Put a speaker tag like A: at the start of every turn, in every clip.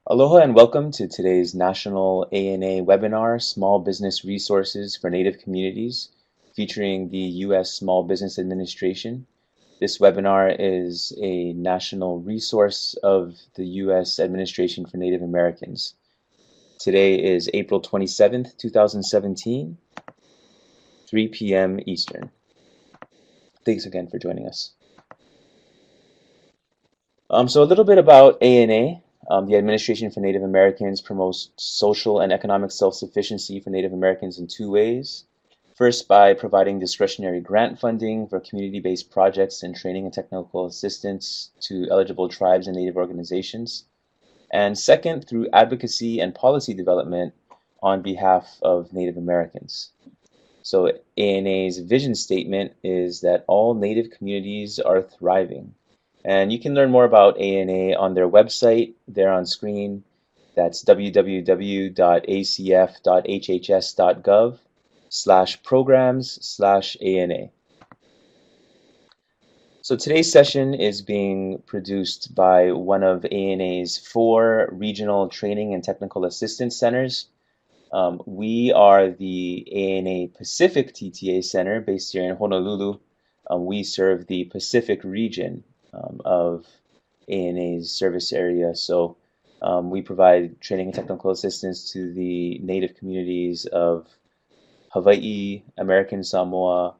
A: Aloha and welcome to today's National ANA webinar, Small Business Resources for Native Communities, featuring the U.S. Small Business Administration. This webinar is a national resource of the U.S. Administration for Native Americans. Today is April 27th, 2017, 3 p.m. Eastern. Thanks again for joining us. So a little bit about ANA. The Administration for Native Americans promotes social and economic self-sufficiency for Native Americans in two ways. First, by providing discretionary grant funding for community-based projects and training and technical assistance to eligible tribes and Native organizations. And second, through advocacy and policy development on behalf of Native Americans. So ANA's vision statement is that all Native communities are thriving. And you can learn more about ANA on their website. They're on screen. That's www.acf.hhs.gov/programs/ANA. So today's session is being produced by one of ANA's 4 regional training and technical assistance centers. We are the ANA Pacific TTA Center based here in Honolulu. We serve the Pacific region of ANA's service area. So we provide training and technical assistance to the Native communities of Hawaii, American Samoa,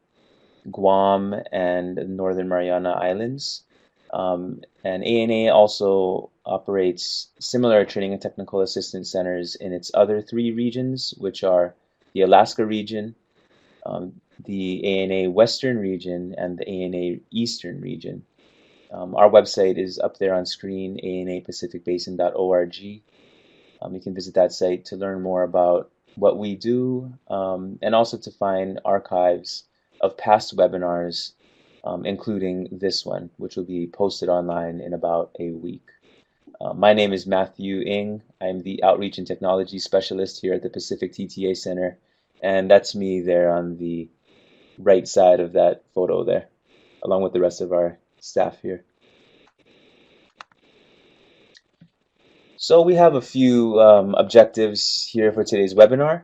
A: Guam, and Northern Mariana Islands. And ANA also operates similar training and technical assistance centers in its other 3 regions, which are the Alaska region, the ANA Western region, and the ANA Eastern region. Our website is up there on screen, anapacificbasin.org. You can visit that site to learn more about what we do and also to find archives of past webinars, including this one, which will be posted online in about a week. My name is Matthew Ng. I'm the Outreach and Technology Specialist here at the Pacific TTA Center, and that's me there on the right side of that photo there, along with the rest of our staff here. So we have a few objectives here for today's webinar.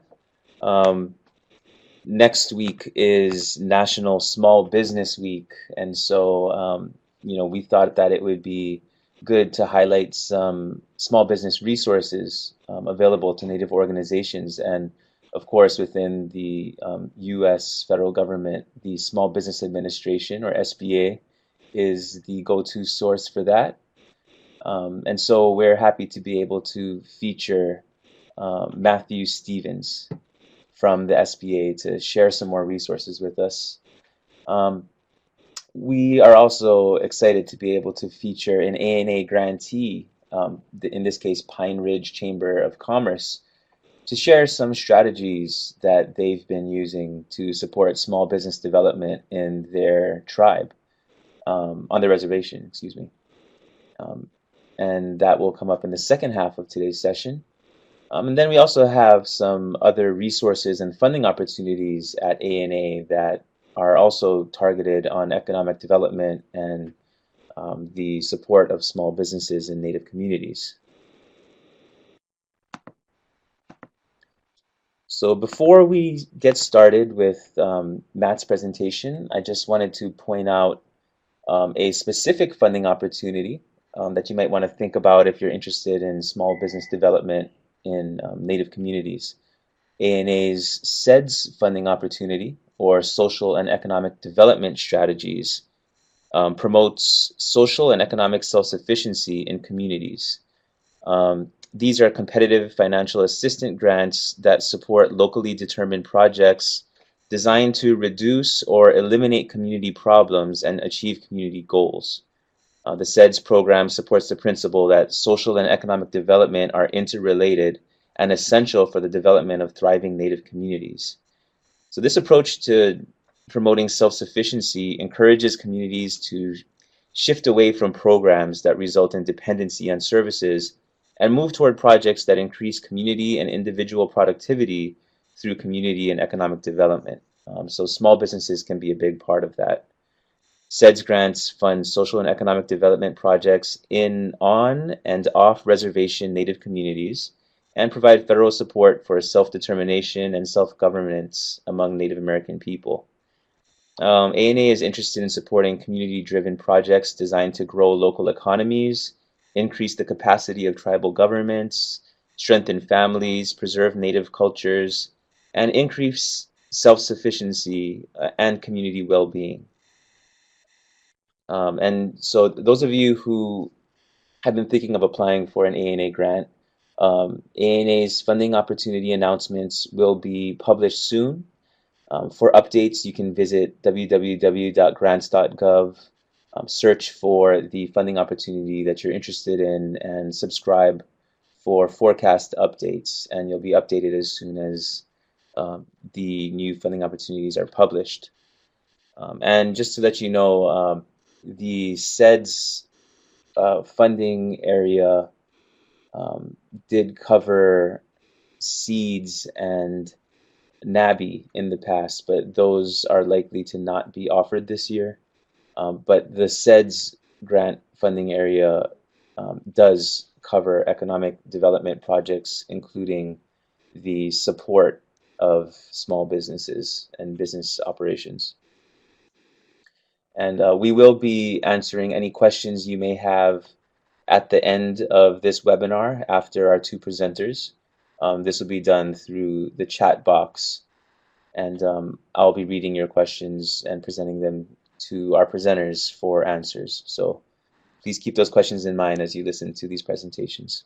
A: Next week is National Small Business Week, and so we thought that it would be good to highlight some small business resources available to Native organizations, and of course within the U.S. federal government, the Small Business Administration, or SBA, is the go-to source for that. And so we're happy to be able to feature Matthew Stevens from the SBA to share some more resources with us. We are also excited to be able to feature an ANA grantee, in this case Pine Ridge Chamber of Commerce, to share some strategies that they've been using to support small business development in their tribe, on the reservation, excuse me. And that will come up in the second half of today's session. And then we also have some other resources and funding opportunities at ANA that are also targeted on economic development and the support of small businesses in Native communities. So before we get started with Matt's presentation, I just wanted to point out a specific funding opportunity that you might want to think about if you're interested in small business development in Native communities. ANA's SEDS funding opportunity, or Social and Economic Development Strategies, promotes social and economic self-sufficiency in communities. These are competitive financial assistance grants that support locally determined projects designed to reduce or eliminate community problems and achieve community goals. The SEDS program supports the principle that social and economic development are interrelated and essential for the development of thriving Native communities. So this approach to promoting self-sufficiency encourages communities to shift away from programs that result in dependency on services and move toward projects that increase community and individual productivity through community and economic development. So small businesses can be a big part of that. SEDS grants fund social and economic development projects in, on, and off reservation Native communities and provide federal support for self-determination and self-governance among Native American people. ANA is interested in supporting community-driven projects designed to grow local economies, increase the capacity of tribal governments, strengthen families, preserve Native cultures, and increase self-sufficiency and community well-being. And so those of you who have been thinking of applying for an ANA grant, ANA's funding opportunity announcements will be published soon. For updates, you can visit www.grants.gov, search for the funding opportunity that you're interested in, and subscribe for forecast updates. And you'll be updated as soon as the new funding opportunities are published. And just to let you know, the SEDS funding area did cover seeds and NABI in the past, but those are likely to not be offered this year. But the SEDS grant funding area does cover economic development projects, including the support of small businesses and business operations. And we will be answering any questions you may have at the end of this webinar after our two presenters. This will be done through the chat box, and I'll be reading your questions and presenting them to our presenters for answers. So please keep those questions in mind as you listen to these presentations.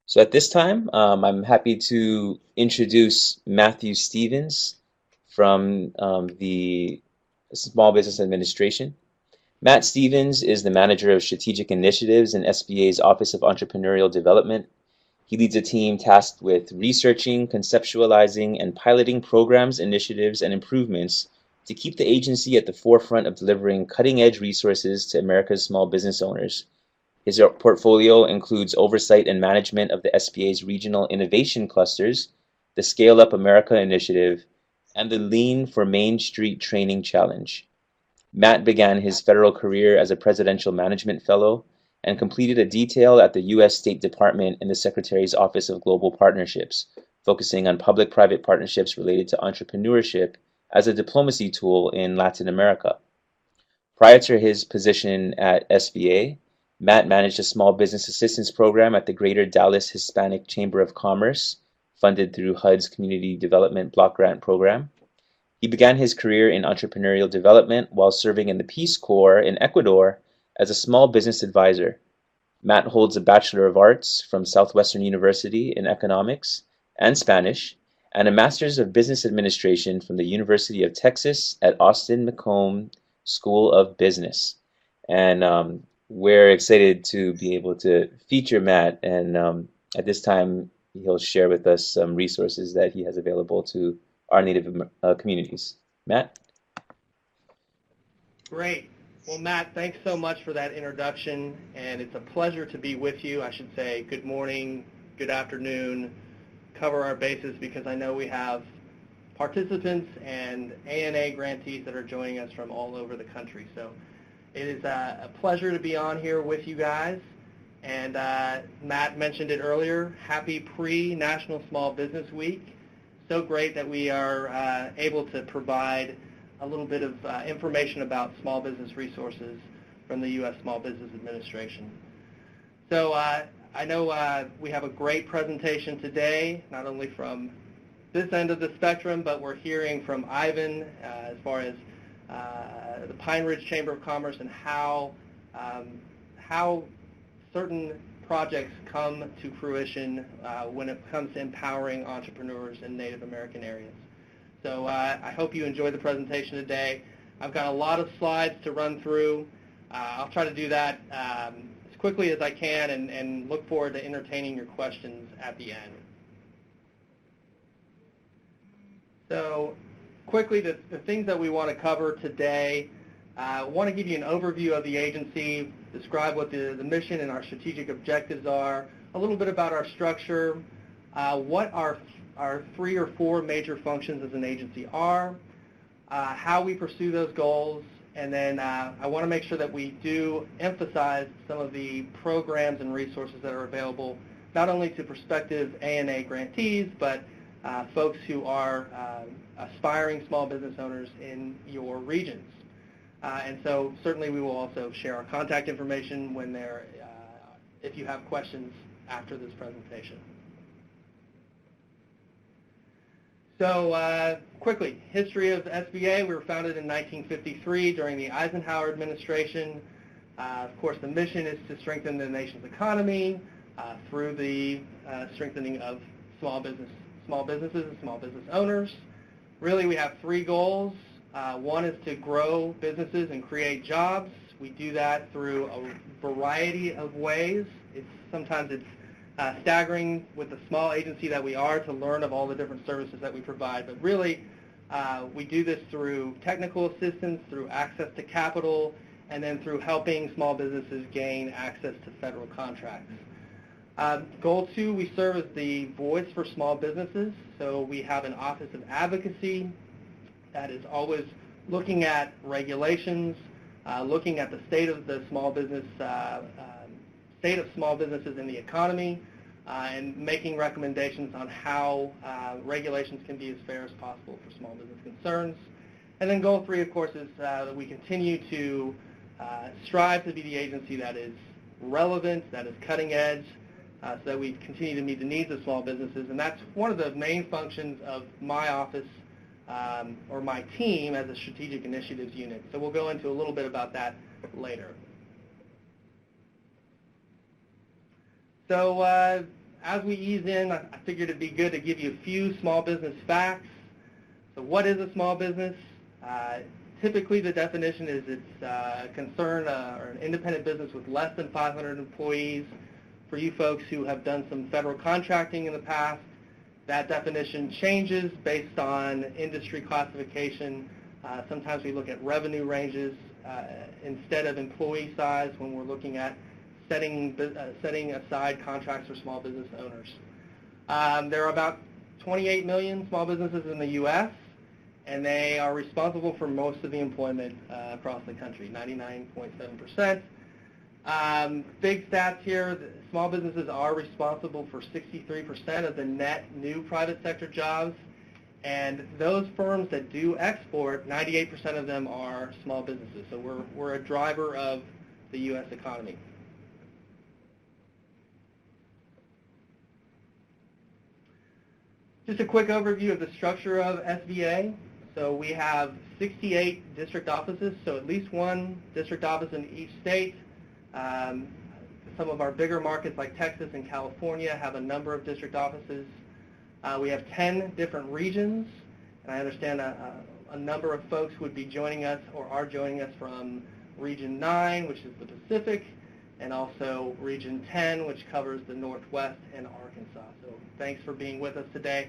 A: So at this time, I'm happy to introduce Matthew Stevens from the Small Business Administration. Matt Stevens is the Manager of Strategic Initiatives in SBA's Office of Entrepreneurial Development. He leads a team tasked with researching, conceptualizing, and piloting programs, initiatives, and improvements to keep the agency at the forefront of delivering cutting-edge resources to America's small business owners. His portfolio includes oversight and management of the SBA's regional innovation clusters, the Scale Up America initiative, and the Lean for Main Street Training Challenge. Matt began his federal career as a presidential management fellow and completed a detail at the U.S. State Department in the Secretary's Office of Global Partnerships, focusing on public-private partnerships related to entrepreneurship as a diplomacy tool in Latin America. Prior to his position at SBA, Matt managed a small business assistance program at the Greater Dallas Hispanic Chamber of Commerce, funded through HUD's Community Development Block Grant Program. He began his career in entrepreneurial development while serving in the Peace Corps in Ecuador as a small business advisor. Matt holds a Bachelor of Arts from Southwestern University in Economics and Spanish, and a Master's of Business Administration from the University of Texas at Austin McComb School of Business. And we're excited to be able to feature Matt, and at this time he'll share with us some resources that he has available to our Native communities. Matt?
B: Great. Well, Matt, thanks so much for that introduction, and it's a pleasure to be with you. I should say good morning, good afternoon, cover our bases because I know we have participants and ANA grantees that are joining us from all over the country. So it is a pleasure to be on here with you guys. And Matt mentioned it earlier, happy pre-National Small Business Week. So great that we are able to provide a little bit of information about small business resources from the U.S. Small Business Administration. So I know we have a great presentation today, not only from this end of the spectrum, but we're hearing from Ivan as far as the Pine Ridge Chamber of Commerce and how certain projects come to fruition when it comes to empowering entrepreneurs in Native American areas. So I hope you enjoy the presentation today. I've got a lot of slides to run through. I'll try to do that as quickly as I can and look forward to entertaining your questions at the end. So quickly, the things that we want to cover today, I want to give you an overview of the agency, describe what the mission and our strategic objectives are, a little bit about our structure, what our our 3 or 4 major functions as an agency are, how we pursue those goals, and then I want to make sure that we do emphasize some of the programs and resources that are available not only to prospective ANA grantees, but folks who are aspiring small business owners in your regions. And so certainly we will also share our contact information when if you have questions after this presentation. So quickly, history of SBA. We were founded in 1953 during the Eisenhower administration. Of course, the mission is to strengthen the nation's economy through the strengthening of small businesses and small business owners. Really, we have 3 goals. One is to grow businesses and create jobs. We do that through a variety of ways. Sometimes it's staggering with the small agency that we are to learn of all the different services that we provide. But really, we do this through technical assistance, through access to capital, and then through helping small businesses gain access to federal contracts. Goal 2, we serve as the voice for small businesses. So we have an Office of Advocacy that is always looking at regulations, looking at the state of the small business, state of small businesses in the economy, and making recommendations on how regulations can be as fair as possible for small business concerns. And then goal 3, of course, is that we continue to strive to be the agency that is relevant, that is cutting edge, so that we continue to meet the needs of small businesses. And that's one of the main functions of my office or my team as a strategic initiatives unit. So we'll go into a little bit about that later. So as we ease in, I figured it'd be good to give you a few small business facts. So what is a small business? Typically the definition is it's a concern or an independent business with less than 500 employees. For you folks who have done some federal contracting in the past, that definition changes based on industry classification. Sometimes we look at revenue ranges instead of employee size when we're looking at setting aside contracts for small business owners. There are about 28 million small businesses in the U.S., and they are responsible for most of the employment across the country, 99.7%. Big stats here, small businesses are responsible for 63% of the net new private sector jobs, and those firms that do export, 98% of them are small businesses. So we're a driver of the U.S. economy. Just a quick overview of the structure of SBA. So we have 68 district offices, so at least one district office in each state. Some of our bigger markets like Texas and California have a number of district offices. We have 10 different regions, and I understand a number of folks would be joining us or are joining us from Region 9, which is the Pacific, and also Region 10, which covers the Northwest and Arkansas. So thanks for being with us today.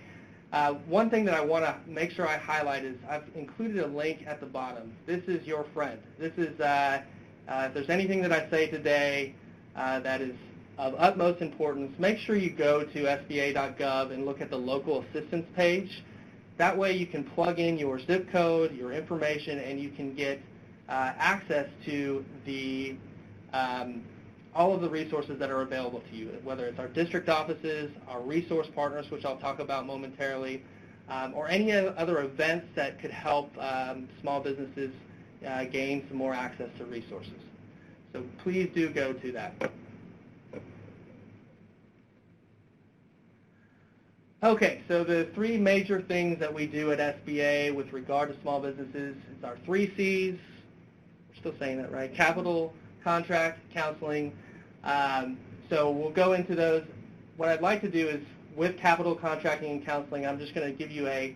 B: One thing that I want to make sure I highlight is I've included a link at the bottom. This is your friend. This is, if there's anything that I say today that is of utmost importance, make sure you go to sba.gov and look at the local assistance page. That way you can plug in your zip code, your information, and you can get access to the all of the resources that are available to you, whether it's our district offices, our resource partners, which I'll talk about momentarily, or any other events that could help small businesses gain some more access to resources. So please do go to that. Okay, so the 3 major things that we do at SBA with regard to small businesses is our 3 C's. We're still saying that, right? Capital, contract, counseling. So we'll go into those. What I'd like to do is, with capital, contracting, and counseling, I'm just going to give you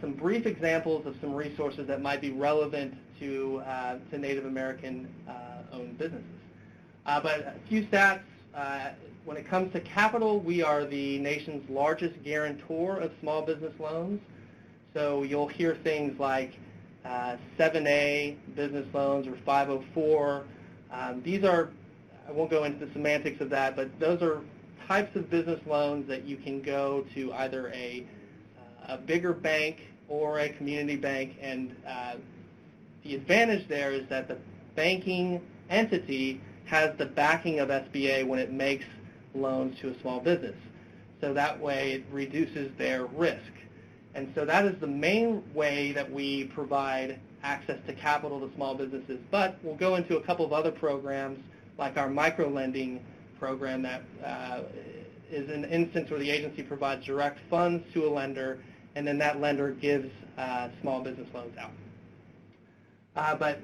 B: some brief examples of some resources that might be relevant to Native American owned businesses. But a few stats. When it comes to capital, we are the nation's largest guarantor of small business loans. So you'll hear things like 7A business loans or 504. These are, I won't go into the semantics of that, but those are types of business loans that you can go to either a bigger bank or a community bank, and the advantage there is that the banking entity has the backing of SBA when it makes loans to a small business. So that way it reduces their risk. And so that is the main way that we provide access to capital to small businesses. But we'll go into a couple of other programs, like our micro-lending program that is an instance where the agency provides direct funds to a lender, and then that lender gives small business loans out. But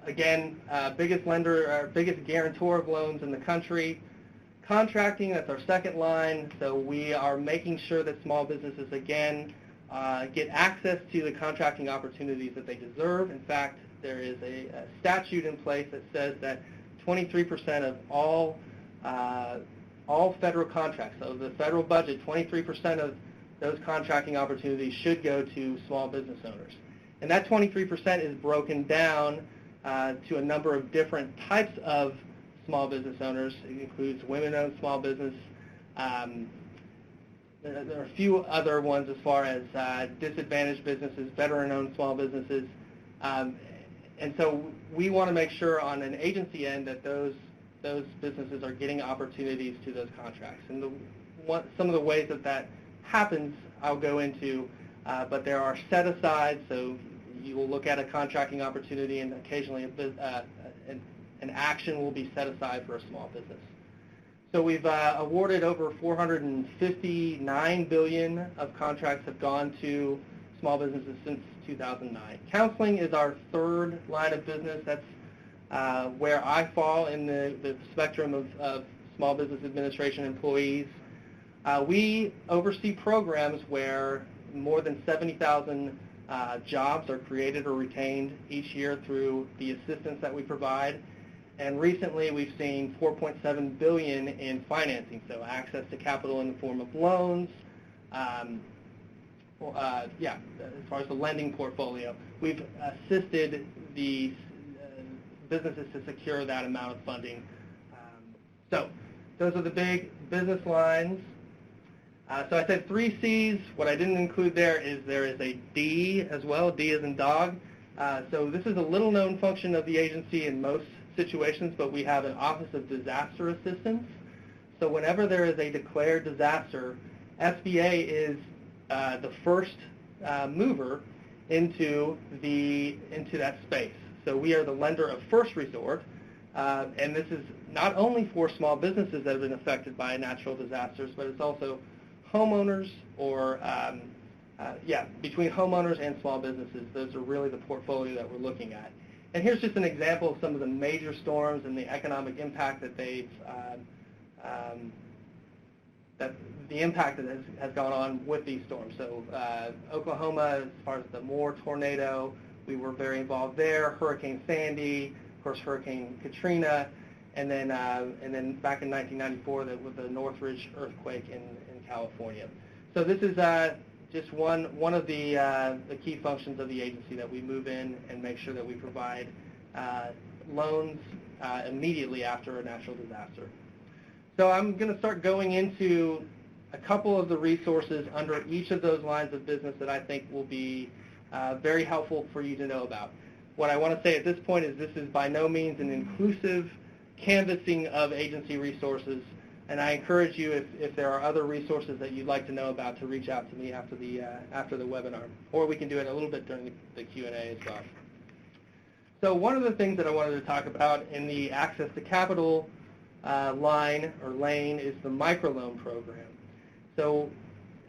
B: again, biggest lender, or biggest guarantor of loans in the country. Contracting, that's our second line. So we are making sure that small businesses, again, get access to the contracting opportunities that they deserve. In fact, there is a statute in place that says that 23% of all federal contracts, so the federal budget, 23% of those contracting opportunities should go to small business owners. And that 23% is broken down to a number of different types of small business owners. It includes women-owned small business. There are a few other ones as far as disadvantaged businesses, veteran-owned small businesses. And so we want to make sure on an agency end that those businesses are getting opportunities to those contracts. And some of the ways that happens I'll go into, but there are set-asides, so you will look at a contracting opportunity and occasionally an action will be set aside for a small business. So we've awarded over $459 billion of contracts have gone to small businesses since 2009. Counseling is our third line of business. That's where I fall in the spectrum of small business administration employees. We oversee programs where more than 70,000 jobs are created or retained each year through the assistance that we provide. And recently we've seen $4.7 billion in financing, so access to capital in the form of loans. As far as the lending portfolio, we've assisted the businesses to secure that amount of funding. So those are the big business lines. So I said 3 C's. What I didn't include there is a D as well. D as in dog. So this is a little-known function of the agency in most situations, but we have an Office of Disaster Assistance. So whenever there is a declared disaster, SBA is the first mover into that space. So we are the lender of first resort, and this is not only for small businesses that have been affected by natural disasters, but it's also homeowners or, between homeowners and small businesses. Those are really the portfolio that we're looking at. And here's just an example of some of the major storms and the economic impact that the impact that has gone on with these storms. So Oklahoma, as far as the Moore tornado, we were very involved there. Hurricane Sandy, of course, Hurricane Katrina, and then back in 1994 with the Northridge earthquake in California. So this is just one of the key functions of the agency, that we move in and make sure that we provide loans immediately after a natural disaster. So I'm going to start going into a couple of the resources under each of those lines of business that I think will be very helpful for you to know about. What I want to say at this point is this is by no means an inclusive canvassing of agency resources, and I encourage you, if there are other resources that you'd like to know about, to reach out to me after the webinar, or we can do it a little bit during the Q&A as well. So one of the things that I wanted to talk about in the access to capital line or lane is the microloan program. So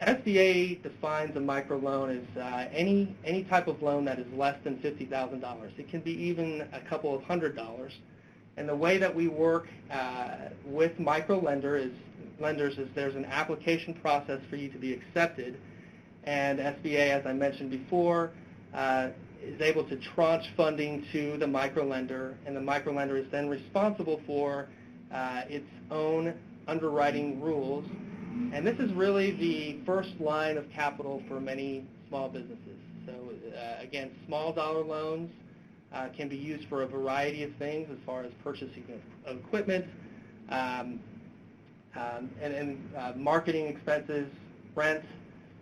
B: SBA defines a microloan as any type of loan that is less than $50,000. It can be even a couple of $100. And the way that we work with micro lenders is there's an application process for you to be accepted, and SBA, as I mentioned before, is able to tranche funding to the micro lender, and the micro lender is then responsible for its own underwriting rules. And this is really the first line of capital for many small businesses. So again, small dollar loans can be used for a variety of things as far as purchasing of equipment, marketing expenses, rent,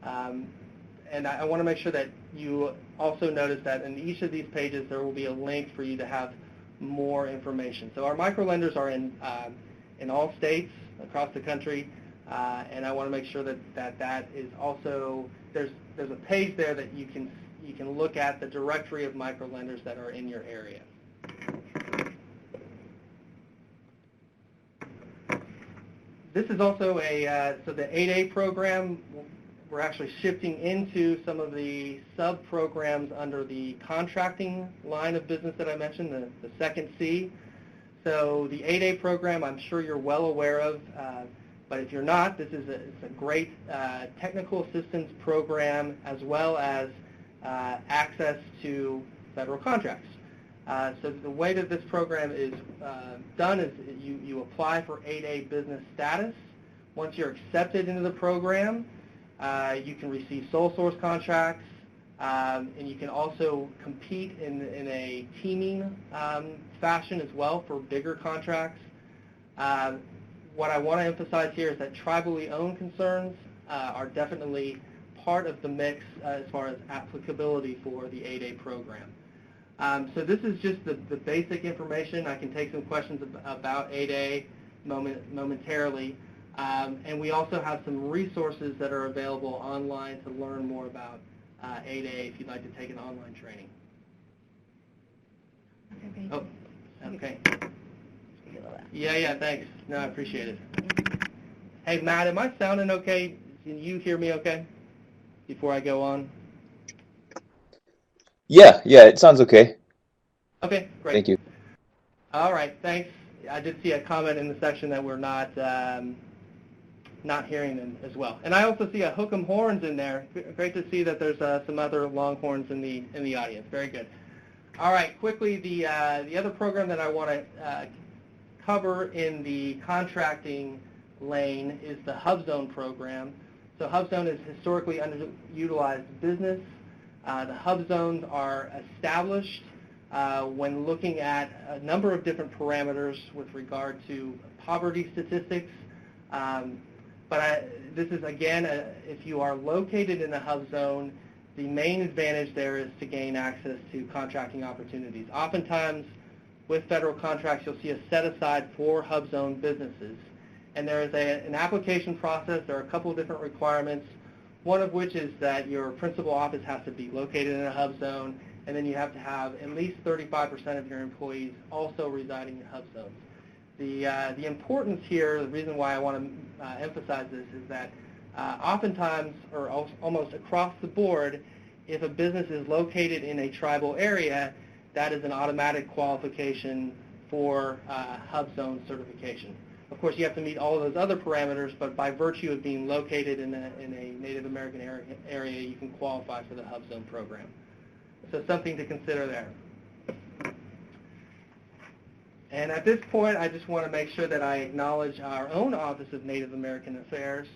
B: and I want to make sure that you also notice that in each of these pages there will be a link for you to have more information. So our microlenders are in all states across the country, and I want to make sure that is also, there's a page there that you can look at the directory of microlenders that are in your area. This is also so the 8A program, we're actually shifting into some of the sub-programs under the contracting line of business that I mentioned, the second C. So the 8A program, I'm sure you're well aware of, but if you're not, this is a great technical assistance program as well as access to federal contracts. So the way that this program is done is you apply for 8A business status. Once you're accepted into the program, you can receive sole source contracts, and you can also compete in a teaming fashion as well for bigger contracts. What I want to emphasize here is that tribally owned concerns are definitely part of the mix as far as applicability for the 8A program. So this is just the basic information. I can take some questions about 8A momentarily. And we also have some resources that are available online to learn more about 8A if you'd like to take an online training. Oh, okay. Yeah, thanks. No, I appreciate it. Hey, Matt, am I sounding okay? Can you hear me okay before I go on?
A: Yeah, it sounds okay.
B: Okay, great.
A: Thank you.
B: All right, thanks. I did see a comment in the section that we're not hearing them as well. And I also see a hook'em horns in there. Great to see that there's some other Longhorns in the audience. Very good. All right, quickly, the other program that I want to cover in the contracting lane is the HubZone program. So HubZone is historically underutilized business. The HubZones are established when looking at a number of different parameters with regard to poverty statistics. This is, again, if you are located in a HubZone, the main advantage there is to gain access to contracting opportunities. Oftentimes, with federal contracts, you'll see a set-aside for HubZone businesses. And there is an application process. There are a couple of different requirements, one of which is that your principal office has to be located in a HubZone, and then you have to have at least 35% of your employees also residing in HubZones. The importance here, the reason why I want to emphasize this is that oftentimes, or almost across the board, if a business is located in a tribal area, that is an automatic qualification for HubZone certification. Of course, you have to meet all of those other parameters, but by virtue of being located in a Native American area, you can qualify for the HubZone program. So something to consider there. And at this point, I just want to make sure that I acknowledge our own Office of Native American Affairs,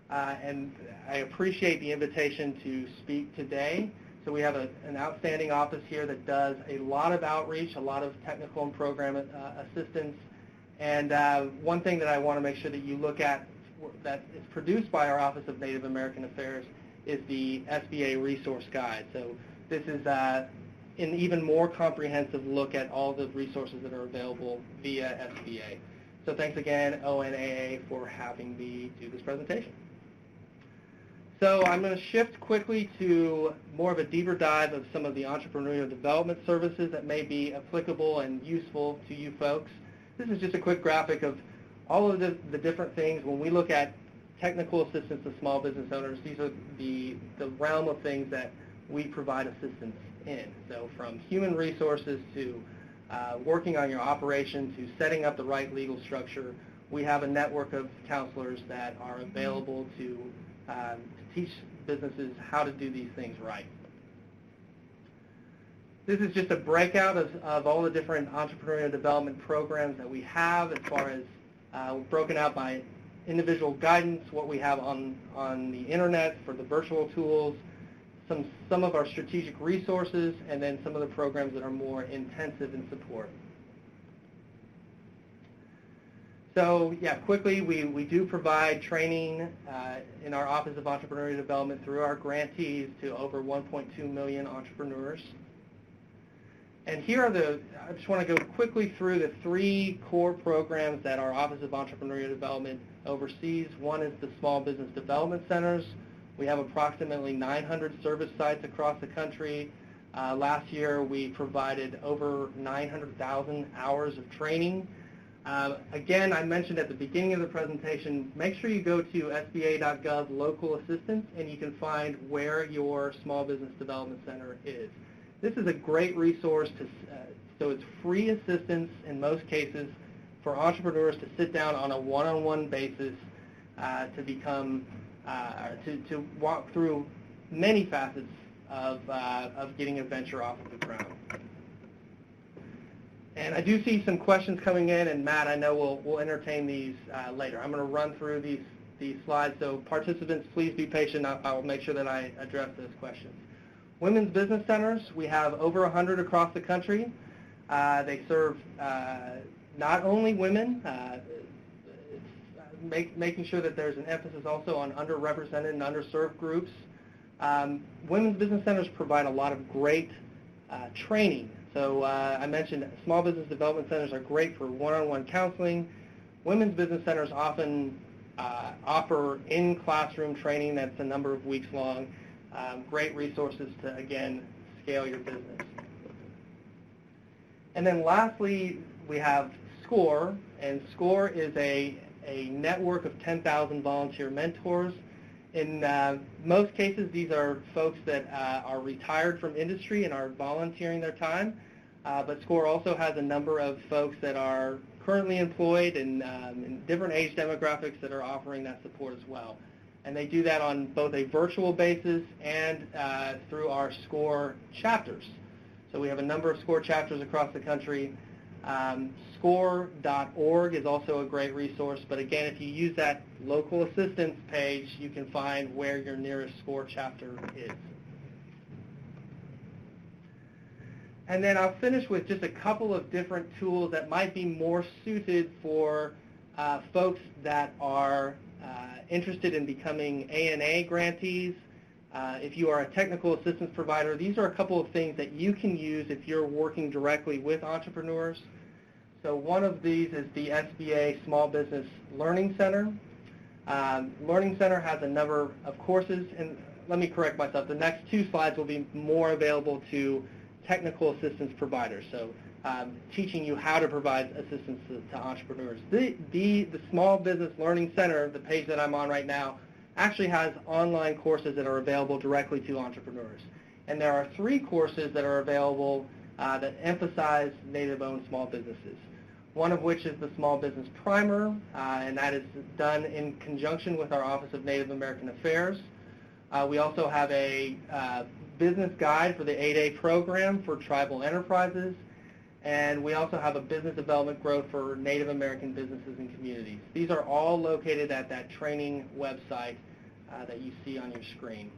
B: and I appreciate the invitation to speak today. So we have an outstanding office here that does a lot of outreach, a lot of technical and program assistance. And one thing that I want to make sure that you look at that is produced by our Office of Native American Affairs is the SBA Resource Guide. So this is an even more comprehensive look at all the resources that are available via SBA. So thanks again, ONAA, for having me do this presentation. So I'm going to shift quickly to more of a deeper dive of some of the entrepreneurial development services that may be applicable and useful to you folks. This is just a quick graphic of all of the different things. When we look at technical assistance to small business owners, these are the realm of things that we provide assistance in. So from human resources to working on your operation to setting up the right legal structure, we have a network of counselors that are available to teach businesses how to do these things right. This is just a breakout of all the different entrepreneurial development programs that we have as far as broken out by individual guidance, what we have on the internet for the virtual tools, some of our strategic resources, and then some of the programs that are more intensive in support. So yeah, quickly, we do provide training in our Office of Entrepreneurial Development through our grantees to over 1.2 million entrepreneurs. And here are I just want to go quickly through the 3 core programs that our Office of Entrepreneurial Development oversees. One is the Small Business Development Centers. We have approximately 900 service sites across the country. Last year, we provided over 900,000 hours of training. Again, I mentioned at the beginning of the presentation, make sure you go to sba.gov local assistance and you can find where your Small Business Development Center is. This is a great resource, so it's free assistance in most cases for entrepreneurs to sit down on a one-on-one basis to walk through many facets of getting a venture off of the ground. And I do see some questions coming in, and Matt, I know we'll entertain these later. I'm going to run through these slides, so participants, please be patient. I'll make sure that I address those questions. Women's Business Centers, we have over 100 across the country. They serve not only women, making sure that there's an emphasis also on underrepresented and underserved groups. Women's Business Centers provide a lot of great training. So I mentioned Small Business Development Centers are great for one-on-one counseling. Women's Business Centers often offer in-classroom training that's a number of weeks long. Great resources to, again, scale your business. And then lastly, we have SCORE, and SCORE is a network of 10,000 volunteer mentors. In most cases, these are folks that are retired from industry and are volunteering their time, but SCORE also has a number of folks that are currently employed in different age demographics that are offering that support as well. And they do that on both a virtual basis and through our SCORE chapters. So we have a number of SCORE chapters across the country. SCORE.org is also a great resource, but again, if you use that local assistance page, you can find where your nearest SCORE chapter is. And then I'll finish with just a couple of different tools that might be more suited for folks that are interested in becoming ANA grantees. If you are a technical assistance provider, these are a couple of things that you can use if you're working directly with entrepreneurs. So one of these is the SBA Small Business Learning Center. Learning Center has a number of courses, and let me correct myself. The next 2 slides will be more available to technical assistance providers, so teaching you how to provide assistance to entrepreneurs. The Small Business Learning Center, the page that I'm on right now, actually has online courses that are available directly to entrepreneurs. And there are 3 courses that are available that emphasize Native-owned small businesses. One of which is the Small Business Primer, and that is done in conjunction with our Office of Native American Affairs. We also have a business guide for the 8A program for tribal enterprises, and we also have a business development growth for Native American businesses and communities. These are all located at that training website that you see on your screen.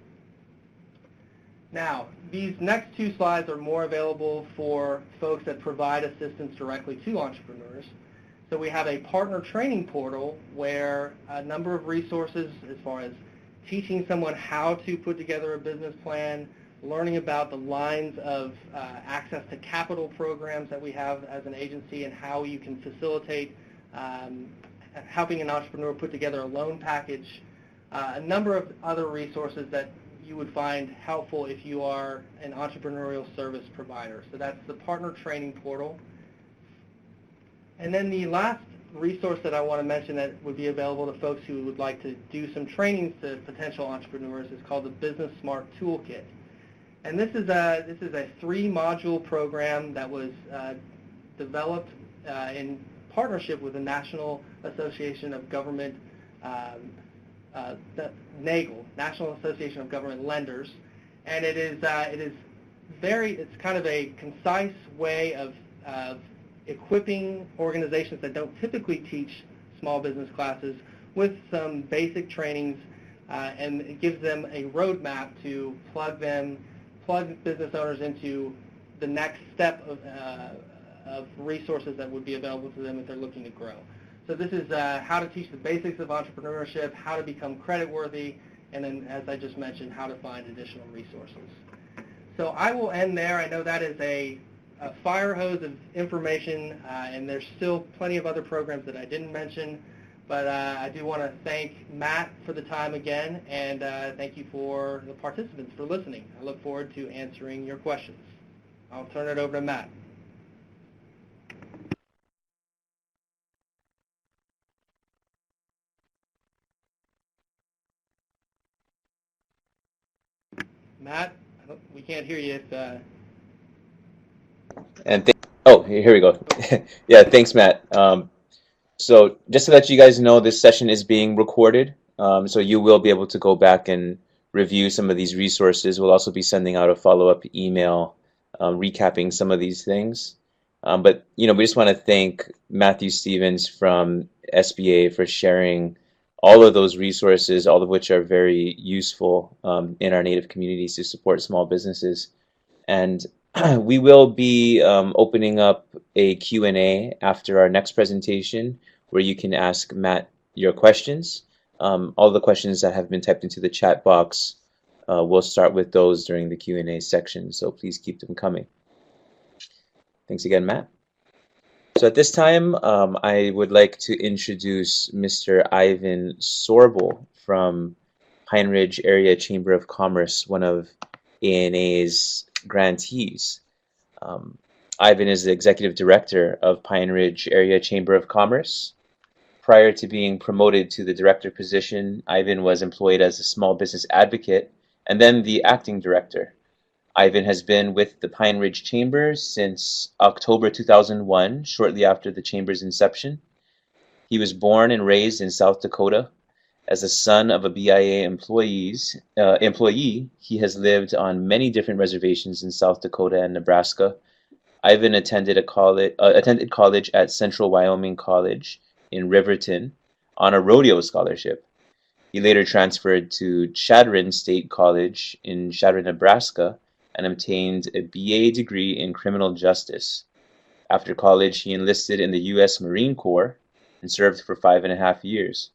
B: Now, these next 2 slides are more available for folks that provide assistance directly to entrepreneurs. So we have a partner training portal where a number of resources as far as teaching someone how to put together a business plan, learning about the lines of access to capital programs that we have as an agency and how you can facilitate helping an entrepreneur put together a loan package, a number of other resources that you would find helpful if you are an entrepreneurial service provider. So that's the partner training portal. And then the last resource that I want to mention that would be available to folks who would like to do some trainings to potential entrepreneurs is called the Business Smart Toolkit. And this is a 3-module program that was developed in partnership with the National Association of Government NAGL, National Association of Government Lenders, and it's kind of a concise way of equipping organizations that don't typically teach small business classes with some basic trainings, and it gives them a roadmap to plug business owners into the next step of resources that would be available to them if they're looking to grow. So this is how to teach the basics of entrepreneurship, how to become credit worthy, and then, as I just mentioned, how to find additional resources. So I will end there. I know that is a fire hose of information, and there's still plenty of other programs that I didn't mention, but I do want to thank Matt for the time again, and thank you for the participants for listening. I look forward to answering your questions. I'll turn it over to Matt. Matt, we can't hear you.
A: Oh, here we go. Yeah, thanks, Matt. So just to let you guys know, this session is being recorded, so you will be able to go back and review some of these resources. We'll also be sending out a follow-up email recapping some of these things. But we just want to thank Matthew Stevens from SBA for sharing all of those resources, all of which are very useful in our Native communities to support small businesses. And we will be opening up a Q&A after our next presentation where you can ask Matt your questions. All the questions that have been typed into the chat box, we'll start with those during the Q&A section, so please keep them coming. Thanks again, Matt. So at this time, I would like to introduce Mr. Ivan Sorbel from Pine Ridge Area Chamber of Commerce, one of ANA's grantees. Ivan is the executive director of Pine Ridge Area Chamber of Commerce. Prior to being promoted to the director position, Ivan was employed as a small business advocate and then the acting director. Ivan has been with the Pine Ridge Chamber since October 2001, shortly after the Chamber's inception. He was born and raised in South Dakota. As the son of a BIA employee, he has lived on many different reservations in South Dakota and Nebraska. Ivan attended college at Central Wyoming College in Riverton on a rodeo scholarship. He later transferred to Chadron State College in Chadron, Nebraska, and obtained a BA degree in criminal justice. After college, he enlisted in the U.S. Marine Corps and served for 5.5 years.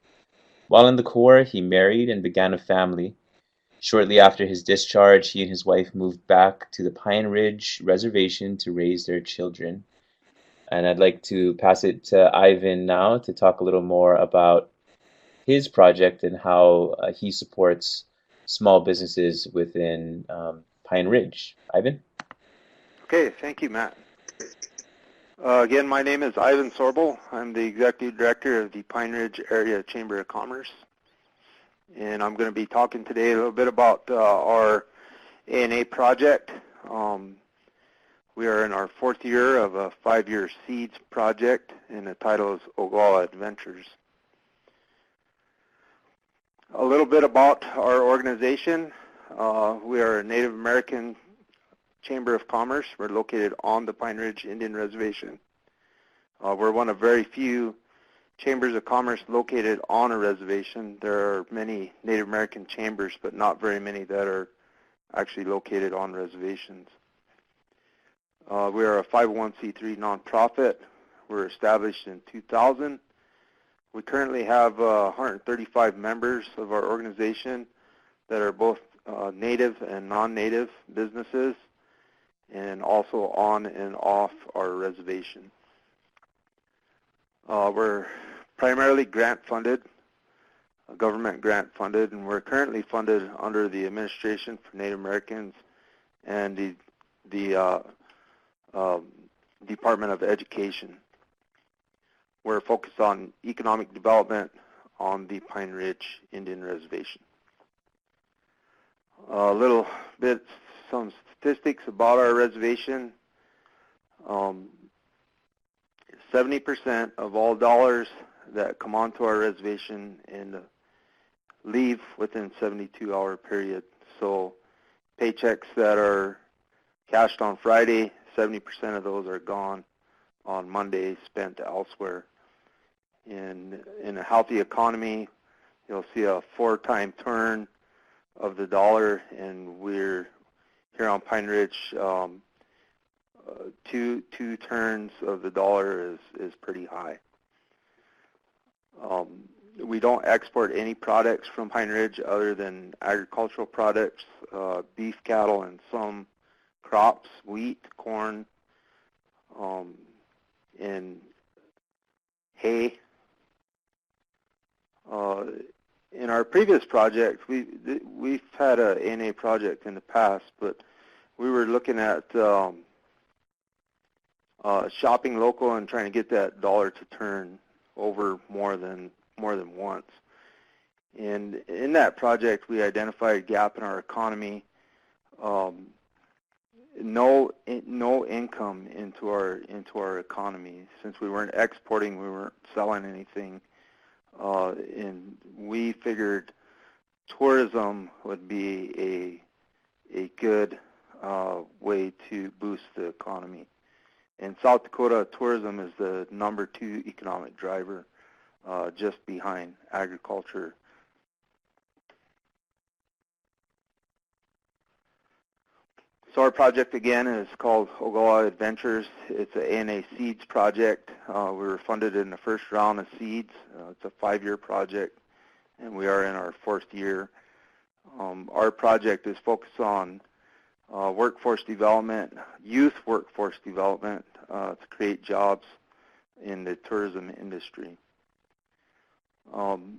A: While in the Corps, he married and began a family. Shortly after his discharge, he and his wife moved back to the Pine Ridge Reservation to raise their children. And I'd like to pass it to Ivan now to talk a little more about his project and how he supports small businesses within Pine Ridge. Ivan?
C: Okay, thank you, Matt. Again, my name is Ivan Sorbel. I'm the Executive Director of the Pine Ridge Area Chamber of Commerce. And I'm going to be talking today a little bit about our ANA project. We are in our 4th year of a 5-year SEEDS project, and the title is Oglala Adventures. A little bit about our organization. We are a Native American Chamber of Commerce. We're located on the Pine Ridge Indian Reservation. We're one of very few chambers of commerce located on a reservation. There are many Native American chambers, but not very many that are actually located on reservations. We are a 501c3 nonprofit. We're established in 2000. We currently have 135 members of our organization that are both native and non-native businesses, and also on and off our reservation. We're primarily grant funded, government grant funded, and we're currently funded under the Administration for Native Americans and the Department of Education. We're focused on economic development on the Pine Ridge Indian Reservation. A little bit, some statistics about our reservation. 70% of all dollars that come onto our reservation and leave within 72-hour period. So paychecks that are cashed on Friday, 70% of those are gone on Monday, spent elsewhere. In a healthy economy, you'll see a 4-time turn of the dollar, and we're here on Pine Ridge, two turns of the dollar is pretty high. We don't export any products from Pine Ridge other than agricultural products, beef cattle, and some crops, wheat, corn, and hay. In our previous project, we've had a ANA project in the past, but we were looking at shopping local and trying to get that dollar to turn over more than once. And in that project, we identified a gap in our economy. No income into our economy. Since we weren't exporting, we weren't selling anything, and we figured tourism would be a good way to boost the economy. In South Dakota, tourism is the #2 economic driver, just behind agriculture. So our project, again, is called Ogawa Adventures. It's an ANA Seeds project. We were funded in the first round of seeds. It's a 5-year project, and we are in our 4th year. Our project is focused on workforce development, youth workforce development, to create jobs in the tourism industry. Pine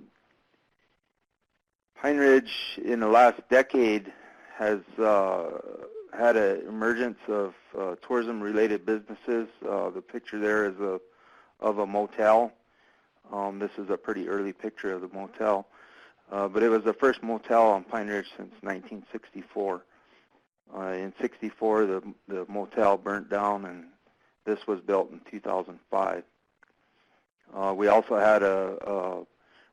C: Ridge, in the last decade, has had an emergence of tourism-related businesses. The picture there is of a motel. This is a pretty early picture of the motel, but it was the first motel on Pine Ridge since 1964. In '64, the motel burnt down, and this was built in 2005. We also had a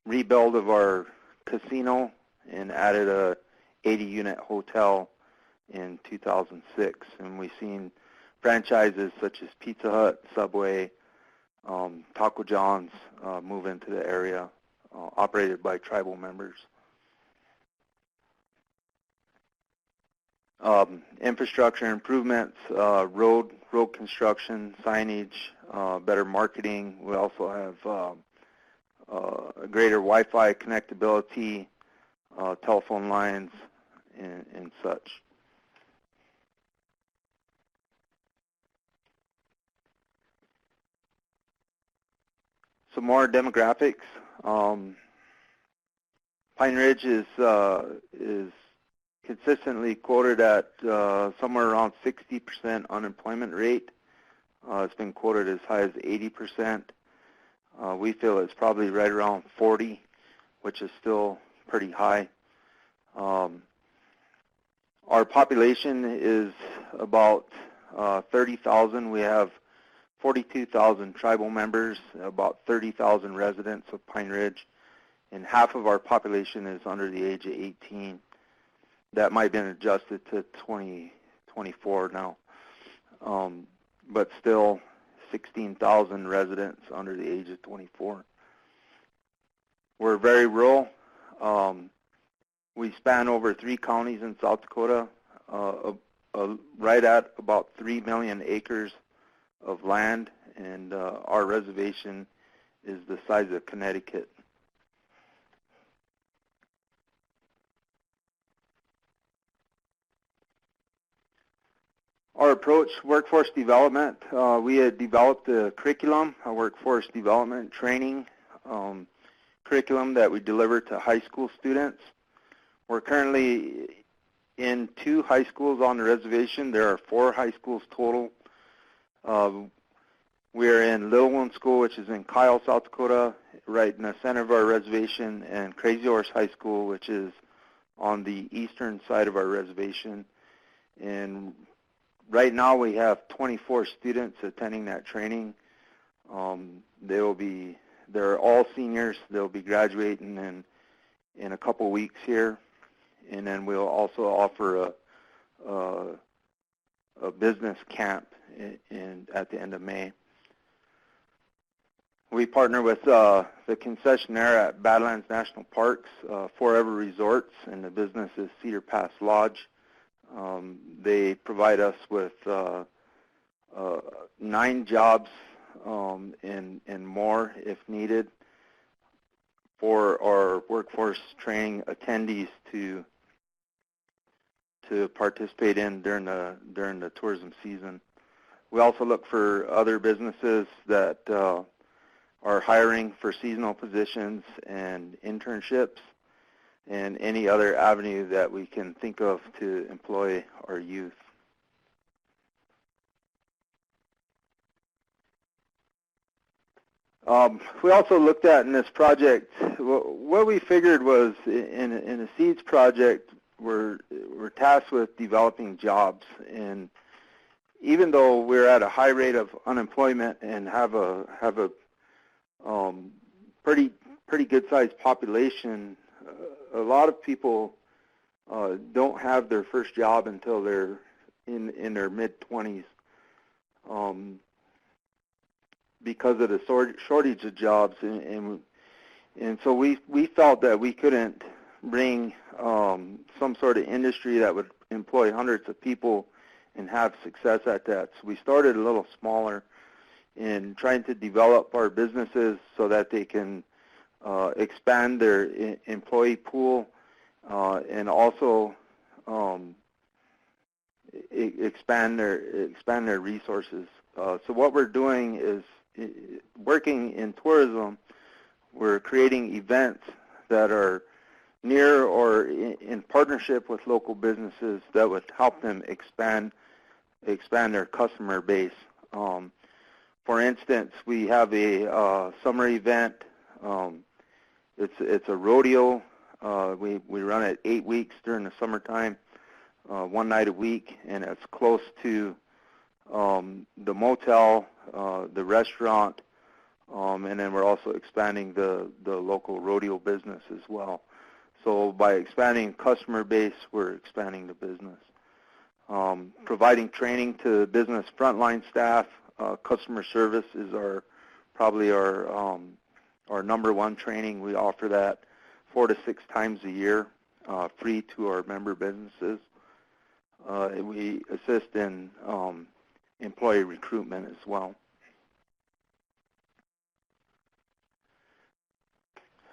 C: rebuild of our casino and added a 80-unit hotel in 2006, and we've seen franchises such as Pizza Hut, Subway, Taco John's move into the area, operated by tribal members. Infrastructure improvements, road construction, signage, better marketing. We also have greater Wi-Fi connectability, telephone lines, and such. Some more demographics. Pine Ridge is consistently quoted at somewhere around 60% unemployment rate. It's been quoted as high as 80%. We feel it's probably right around 40, which is still pretty high. Our population is about 30,000. We have 42,000 tribal members, about 30,000 residents of Pine Ridge, and half of our population is under the age of 18. That might have been adjusted to 24 now, but still 16,000 residents under the age of 24. We're very rural. We span over 3 counties in South Dakota, right at about 3 million acres of land, and our reservation is the size of Connecticut. Our approach, workforce development, we had developed a curriculum, a workforce development training curriculum that we deliver to high school students. We're currently in 2 high schools on the reservation. There are 4 high schools total. We're in Little Wound School, which is in Kyle, South Dakota, right in the center of our reservation, and Crazy Horse High School, which is on the eastern side of our reservation. And right now we have 24 students attending that training. They're all seniors. They'll be graduating in a couple weeks here, and then we'll also offer a business camp at the end of May. We partner with the concessionaire at Badlands National Parks, Forever Resorts, and the business is Cedar Pass Lodge. They provide us with 9 jobs and more if needed. for our workforce training attendees to participate in during the tourism season. We also look for other businesses that are hiring for seasonal positions and internships, and any other avenue that we can think of to employ our youth. We also looked at in this project, what we figured was in a SEEDS project, we're tasked with developing jobs, and even though we're at a high rate of unemployment and have a pretty good sized population, a lot of people don't have their first job until they're in their mid-20s because of the shortage of jobs, and so we felt that we couldn't bring some sort of industry that would employ hundreds of people and have success at that. So we started a little smaller in trying to develop our businesses so that they can expand their employee pool and also expand their resources. So what we're doing is working in tourism. We're creating events that are near or in partnership with local businesses that would help them expand their customer base. For instance, we have a summer event. It's a rodeo. We run it 8 weeks during the summertime, one night a week, and it's close to the motel, the restaurant, and then we're also expanding the local rodeo business as well. So by expanding customer base, we're expanding the business. Providing training to business frontline staff, customer service is probably our number one training. We offer that 4 to 6 times a year, free to our member businesses. We assist in employee recruitment as well.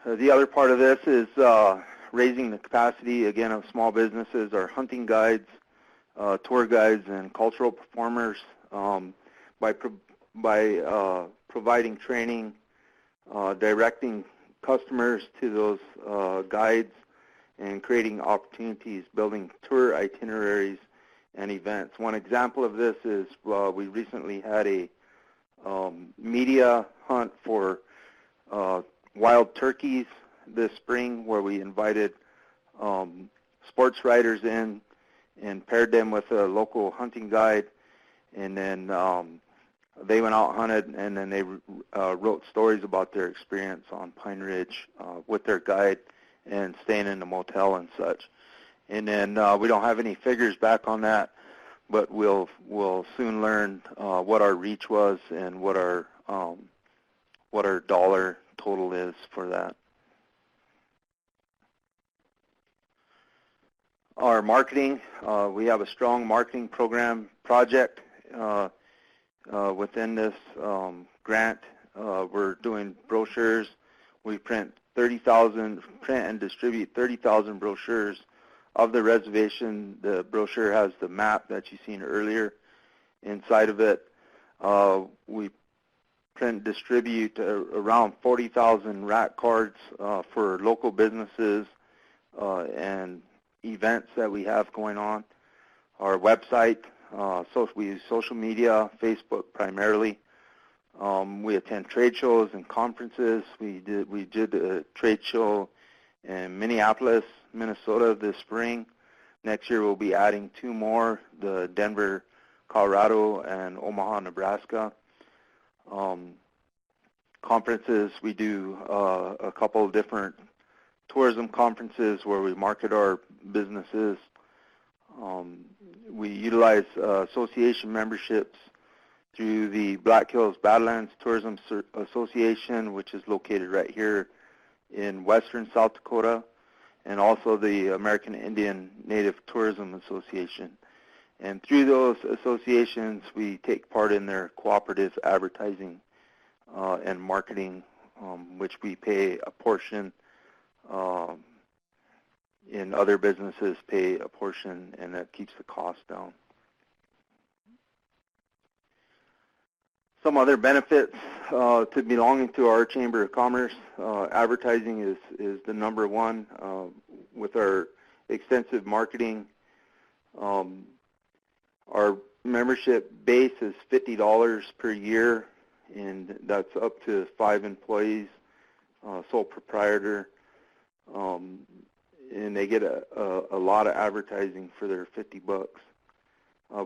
C: The other part of this is raising the capacity, again, of small businesses, our hunting guides, tour guides, and cultural performers by providing training, directing customers to those guides, and creating opportunities, building tour itineraries and events. One example of this is we recently had a media hunt for wild turkeys this spring, where we invited sports writers in and paired them with a local hunting guide, and then they went out, hunted, and then they wrote stories about their experience on Pine Ridge with their guide and staying in the motel and such. And then we don't have any figures back on that, but we'll soon learn what our reach was and what our dollar total is for that. Our marketing, we have a strong marketing program project within this grant. We're doing brochures. We print and distribute 30,000 brochures of the reservation. The brochure has the map that you've seen earlier inside of it. We print and distribute around 40,000 rack cards for local businesses and events that we have going on. Our website, we use social media, Facebook primarily. We attend trade shows and conferences. We did a trade show in Minneapolis, Minnesota this spring. Next year we'll be adding 2 more, the Denver, Colorado, and Omaha, Nebraska. Conferences, we do a couple of different tourism conferences where we market our businesses. We utilize association memberships through the Black Hills Badlands Tourism Association, which is located right here in western South Dakota, and also the American Indian Native Tourism Association. And through those associations, we take part in their cooperative advertising and marketing, which we pay a portion Um, in other businesses pay a portion, and that keeps the cost down. Some other benefits to belonging to our Chamber of Commerce. Advertising is the number one with our extensive marketing. Our membership base is $50 per year, and that's up to 5 employees, sole proprietor. And they get a lot of advertising for their $50.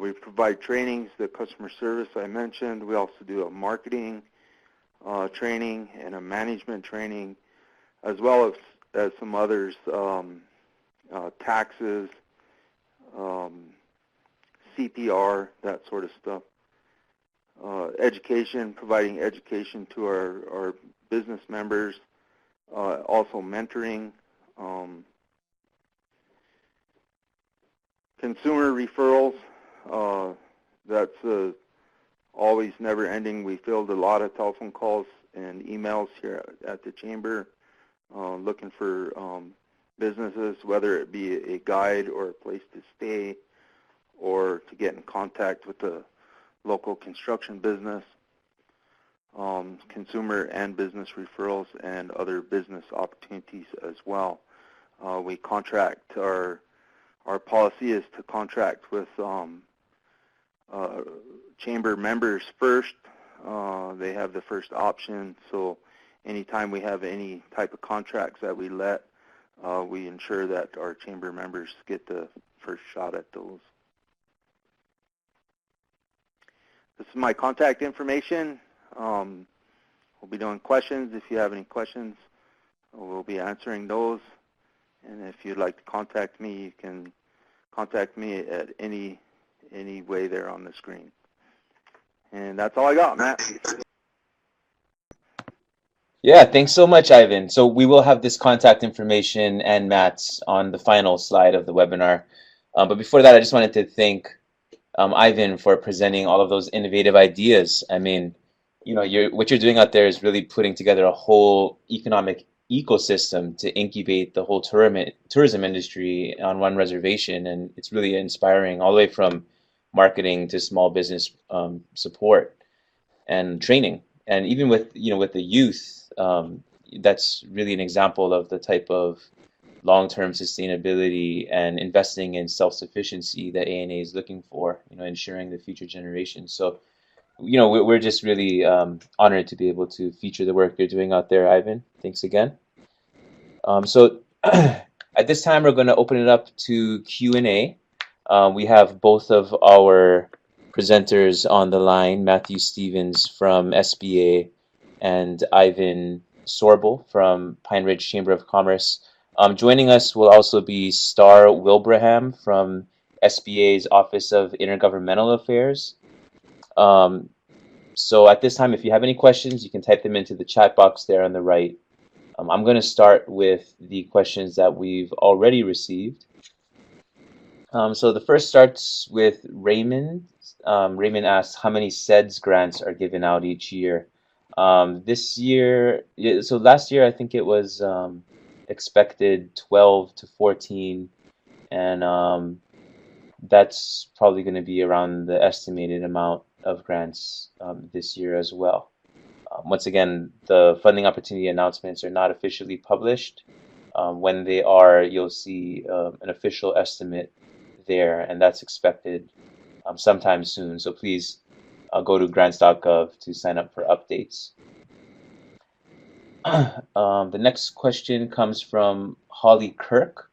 C: We provide trainings, the customer service I mentioned. We also do a marketing training and a management training, as well as some others, taxes, CPR, that sort of stuff. Education, providing education to our business members, also mentoring. Consumer referrals, that's always never ending. We field a lot of telephone calls and emails here at the Chamber looking for businesses, whether it be a guide or a place to stay or to get in contact with the local construction business, consumer and business referrals, and other business opportunities as well. We contract, our policy is to contract with Chamber members first. They have the first option, so anytime we have any type of contracts that we let, we ensure that our Chamber members get the first shot at those. This is my contact information. We'll be doing questions. If you have any questions, we'll be answering those. And if you'd like to contact me, you can contact me at any way there on the screen. And that's all I got, Matt.
A: Yeah, thanks so much, Ivan. So we will have this contact information and Matt's on the final slide of the webinar. But before that, I just wanted to thank Ivan for presenting all of those innovative ideas. I mean, you know, what you're doing out there is really putting together a whole economic ecosystem to incubate the whole tourism industry on one reservation, and it's really inspiring, all the way from marketing to small business support and training, and even with the youth. That's really an example of the type of long-term sustainability and investing in self-sufficiency that ANA is looking for, ensuring the future generations. So, we're just really honored to be able to feature the work you're doing out there, Ivan. Thanks again. So at this time, we're going to open it up to Q&A. We have both of our presenters on the line, Matthew Stevens from SBA and Ivan Sorbel from Pine Ridge Chamber of Commerce. Joining us will also be Star Wilbraham from SBA's Office of Intergovernmental Affairs. So at this time, if you have any questions, you can type them into the chat box there on the right. I'm going to start with the questions that we've already received. So the first starts with Raymond. Raymond asks, how many SEDS grants are given out each year? This year, so last year I think it was expected 12 to 14, and that's probably going to be around the estimated amount of grants this year as well. Once again, the funding opportunity announcements are not officially published. When they are, you'll see an official estimate there, and that's expected sometime soon. So please go to grants.gov to sign up for updates. The next question comes from Holly Kirk.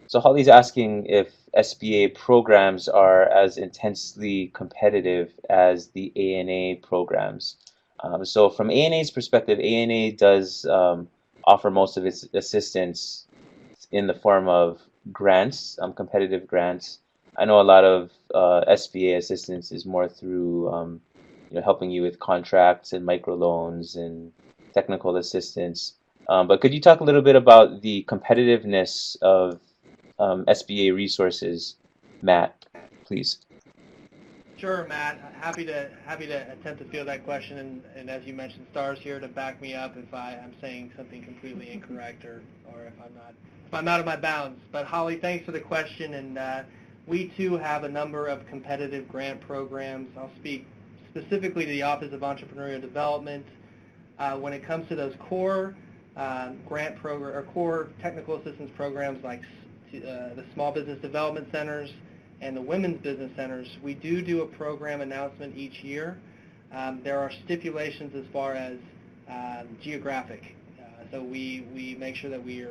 A: So Holly's asking if SBA programs are as intensely competitive as the ANA programs. So from ANA's perspective, ANA does offer most of its assistance in the form of grants, competitive grants. I know a lot of SBA assistance is more through helping you with contracts and microloans and technical assistance. But could you talk a little bit about the competitiveness of SBA resources, Matt, please?
B: Sure, Matt. Happy to attempt to field that question, and as you mentioned, Star's here to back me up if I'm saying something completely incorrect or if I'm out of my bounds. But Holly, thanks for the question, and we too have a number of competitive grant programs. I'll speak specifically to the Office of Entrepreneurial Development. When it comes to those core grant program or core technical assistance programs like the Small Business Development Centers and the Women's Business Centers, we do a program announcement each year. There are stipulations as far as geographic. So we make sure that we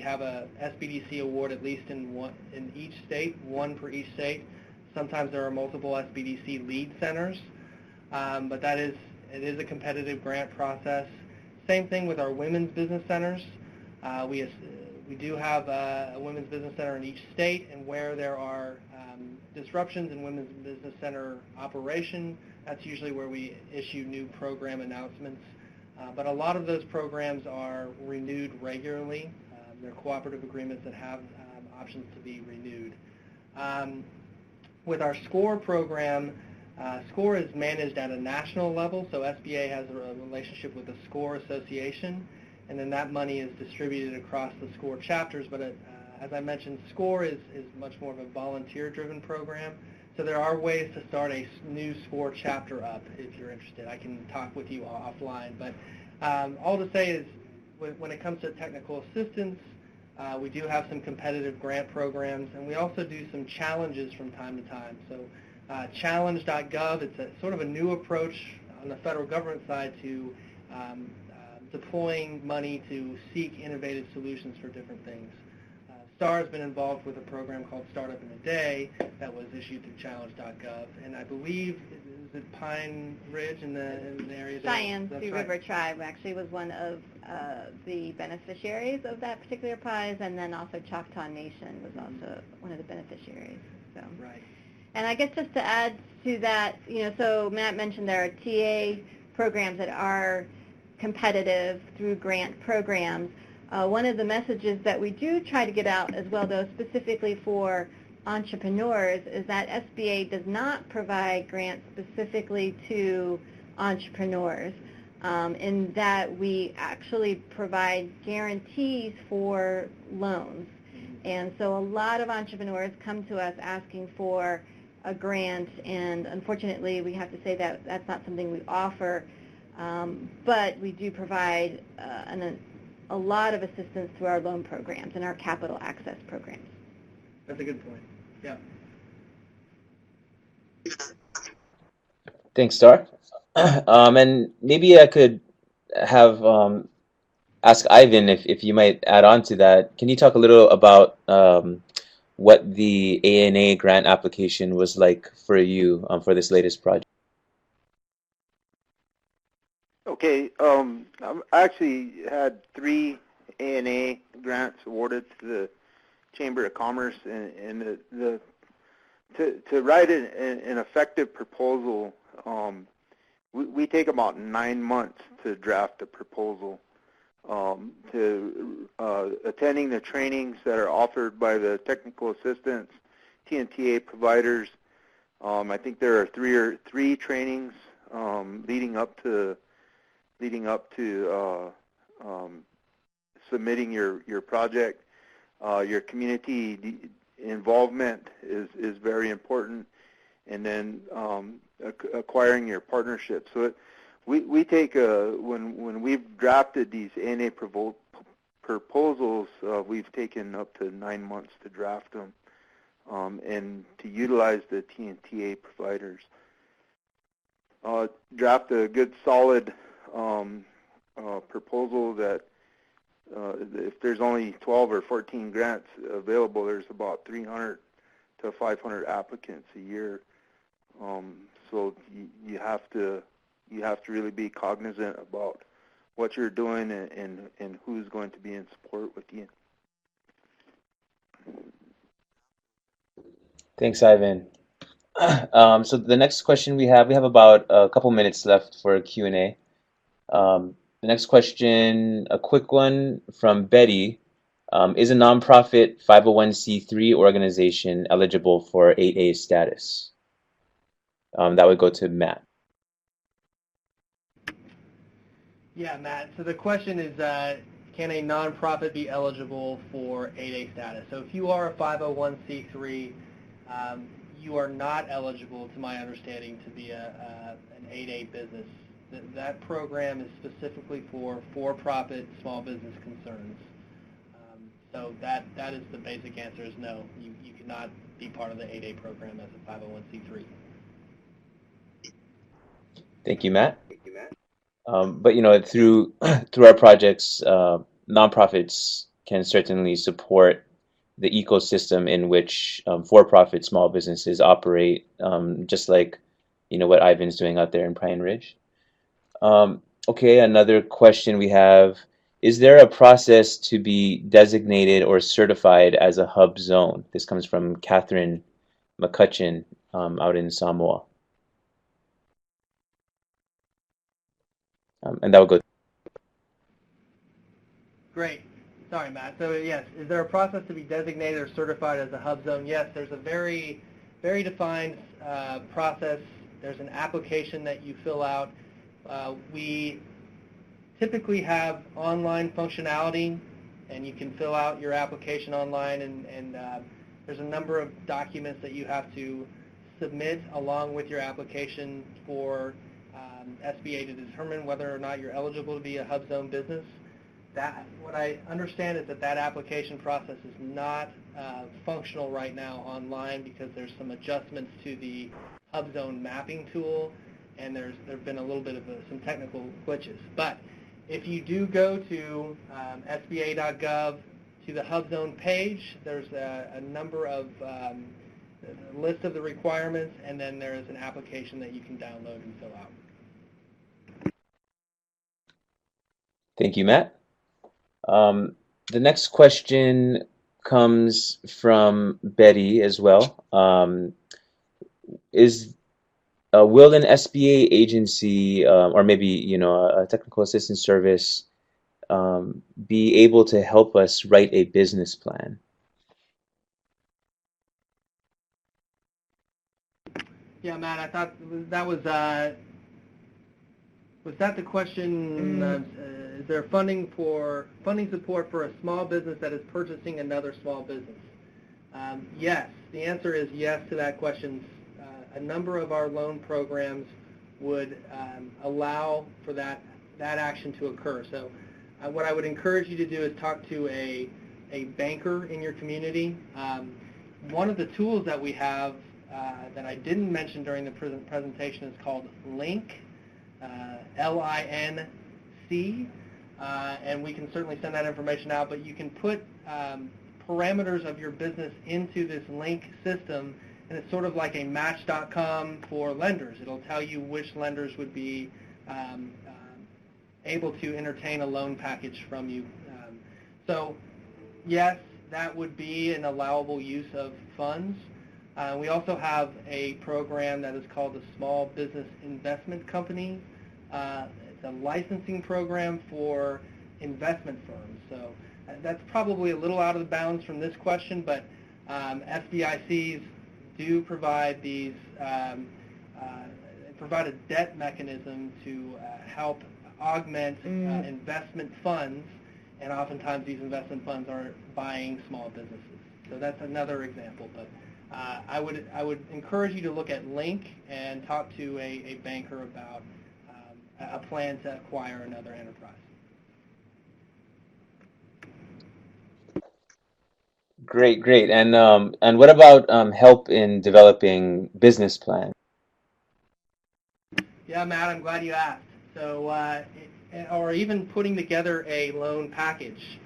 B: have a SBDC award at least in each state, one for each state. Sometimes there are multiple SBDC lead centers, but it is a competitive grant process. Same thing with our Women's Business Centers. We do have a Women's Business Center in each state, and where there are disruptions in Women's Business Center operation, that's usually where we issue new program announcements. But a lot of those programs are renewed regularly. They're cooperative agreements that have options to be renewed. With our SCORE program, SCORE is managed at a national level, so SBA has a relationship with the SCORE Association, and then that money is distributed across the SCORE chapters. But as I mentioned, SCORE is much more of a volunteer-driven program, so there are ways to start a new SCORE chapter up if you're interested. I can talk with you offline, but all to say is when it comes to technical assistance, we do have some competitive grant programs, and we also do some challenges from time to time. So challenge.gov, it's a sort of a new approach on the federal government side to deploying money to seek innovative solutions for different things. STAR has been involved with a program called Startup in a Day that was issued through challenge.gov, and I believe, is it Pine Ridge in the area?
D: Cheyenne Sioux River Tribe actually was one of the beneficiaries of that particular prize, and then also Choctaw Nation was also one of the beneficiaries. So.
B: Right.
D: And I guess just to add to that, so Matt mentioned there are TA programs that are competitive through grant programs. One of the messages that we do try to get out as well, though, specifically for entrepreneurs, is that SBA does not provide grants specifically to entrepreneurs, in that we actually provide guarantees for loans. And so a lot of entrepreneurs come to us asking for a grant, and unfortunately we have to say that that's not something we offer, but we do provide a lot of assistance through our loan programs and our capital access programs.
B: That's a good point. Yeah.
A: Thanks, Star. And maybe I could have ask Ivan if you might add on to that. Can you talk a little about what the ANA grant application was like for you for this latest project?
C: Okay, I actually had 3 ANA grants awarded to the Chamber of Commerce, and to write an effective proposal, we take about 9 months to draft a proposal. To attending the trainings that are offered by the technical assistance TNTA providers. I think there are three trainings leading up to submitting your project. Your community involvement is very important, and then acquiring your partnership. So we take when we've drafted these ANA proposals, we've taken up to 9 months to draft them, and to utilize the TNTA providers. Draft a good solid proposal that if there's only 12 or 14 grants available, there's about 300 to 500 applicants a year. So you have to really be cognizant about what you're doing and who's going to be in support with you.
A: Thanks, Ivan. So the next question we have about a couple minutes left for Q&A. The next question, a quick one from Betty. Is a nonprofit 501c3 organization eligible for 8A status? That would go to Matt.
B: Yeah, Matt. So the question is, can a nonprofit be eligible for 8A status? So if you are a 501c3, you are not eligible, to my understanding, to be an 8A business. That program is specifically for-profit small business concerns. So that is the basic answer is no. You cannot be part of the 8A program as a 501c3.
A: Thank you, Matt. But through through our projects, nonprofits can certainly support the ecosystem in which for-profit small businesses operate, just like what Ivan's doing out there in Pine Ridge. Okay, another question we have: is there a process to be designated or certified as a hub zone? This comes from Catherine McCutcheon out in Samoa. And that would go.
B: Great. Sorry, Matt. So yes, is there a process to be designated or certified as a hub zone? Yes, there's a very, very defined process. There's an application that you fill out. We typically have online functionality, and you can fill out your application online, and there's a number of documents that you have to submit along with your application for SBA to determine whether or not you're eligible to be a hub zone business. What I understand is that application process is not functional right now online because there's some adjustments to the hub zone mapping tool, and there have been a little bit of some technical glitches. But if you do go to SBA.gov to the hub zone page, there's a number of list of the requirements, and then there is an application that you can download and fill out.
A: Thank you, Matt. The next question comes from Betty as well. Will an SBA agency or maybe a technical assistance service be able to help us write a business plan?
B: Yeah, Matt, I thought that was that the question? Is there funding support for a small business that is purchasing another small business? Yes, the answer is yes to that question. A number of our loan programs would allow for that action to occur. So what I would encourage you to do is talk to a banker in your community. One of the tools that we have that I didn't mention during the presentation is called LINC, L-I-N-C, and we can certainly send that information out, but you can put parameters of your business into this LINC system, and it's sort of like a Match.com for lenders. It'll tell you which lenders would be able to entertain a loan package from you. So yes, that would be an allowable use of funds. We also have a program that is called the Small Business Investment Company. It's a licensing program for investment firms. So that's probably a little out of the bounds from this question, but SBICs do provide these, provide a debt mechanism to help augment investment funds, and oftentimes these investment funds are buying small businesses. So that's another example. But I would encourage you to look at LINC and talk to a banker about a plan to acquire another enterprise.
A: Great. And what about help in developing business plans?
B: Yeah, Matt, I'm glad you asked. So, or even putting together a loan package.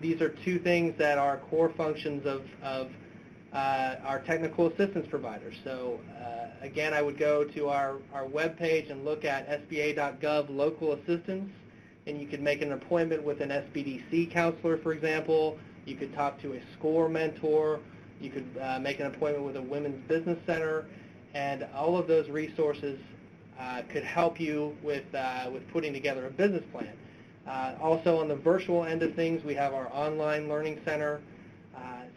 B: These are two things that are core functions of our technical assistance providers. So, again, I would go to our webpage and look at SBA.gov local assistance, and you could make an appointment with an SBDC counselor, for example. You could talk to a SCORE mentor. You could make an appointment with a women's business center, and all of those resources could help you with putting together a business plan. Also, on the virtual end of things, we have our online learning center.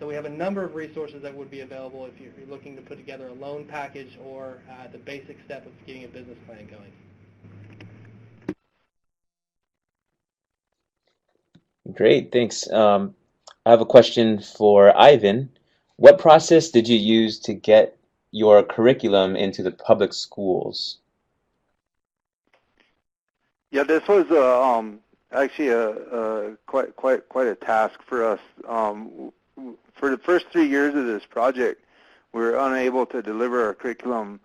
B: So we have a number of resources that would be available if you're looking to put together a loan package or the basic step of getting a business plan going.
A: Great, thanks. I have a question for Ivan. What process did you use to get your curriculum into the public schools?
C: Yeah, this was actually quite a task for us. For the first 3 years of this project, we were unable to deliver our curriculum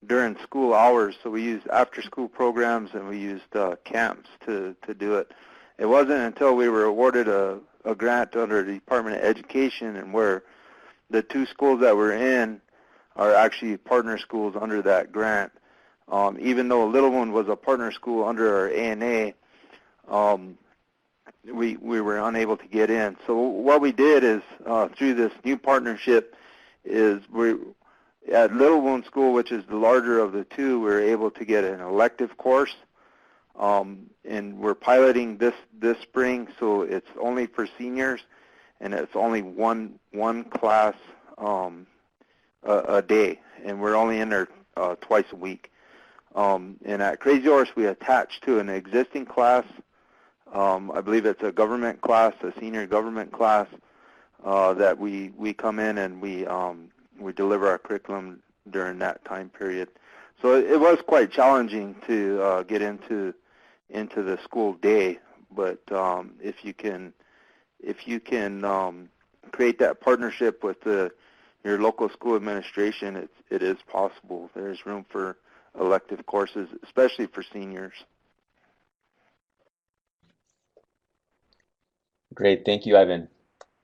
C: during school hours, so we used after-school programs and we used camps to do it. It wasn't until we were awarded a grant under the Department of Education, and where the 2 schools that we're in are actually partner schools under that grant. Even though Little One was a partner school under our ANA, we were unable to get in. So what we did is, through this new partnership, is we at Little One School, which is the larger of the 2, we were able to get an elective course, and we're piloting this spring, so it's only for seniors, and it's only one class a day, and we're only in there twice a week. And at Crazy Horse, we attach to an existing class. I believe it's a government class, a senior government class, that we come in and we deliver our curriculum during that time period. So it was quite challenging to get into the school day, but if you can create that partnership with your local school administration, it is possible. There's room for elective courses, especially for seniors.
A: Great, thank you, Ivan.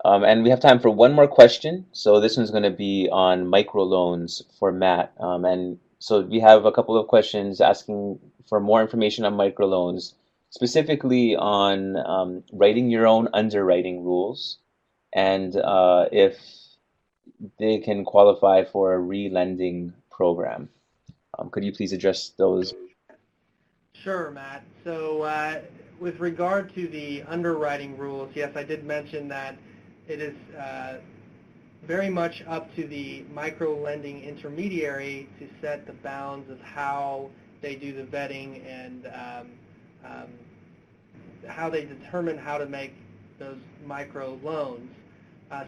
A: And we have time for one more question. So this one's going to be on microloans for Matt. And so we have a couple of questions asking for more information on microloans, specifically on writing your own underwriting rules, and if they can qualify for a re-lending program. Could you please address those?
B: Sure, Matt. So with regard to the underwriting rules, yes, I did mention that it is very much up to the micro-lending intermediary to set the bounds of how they do the vetting and how they determine how to make those micro loans.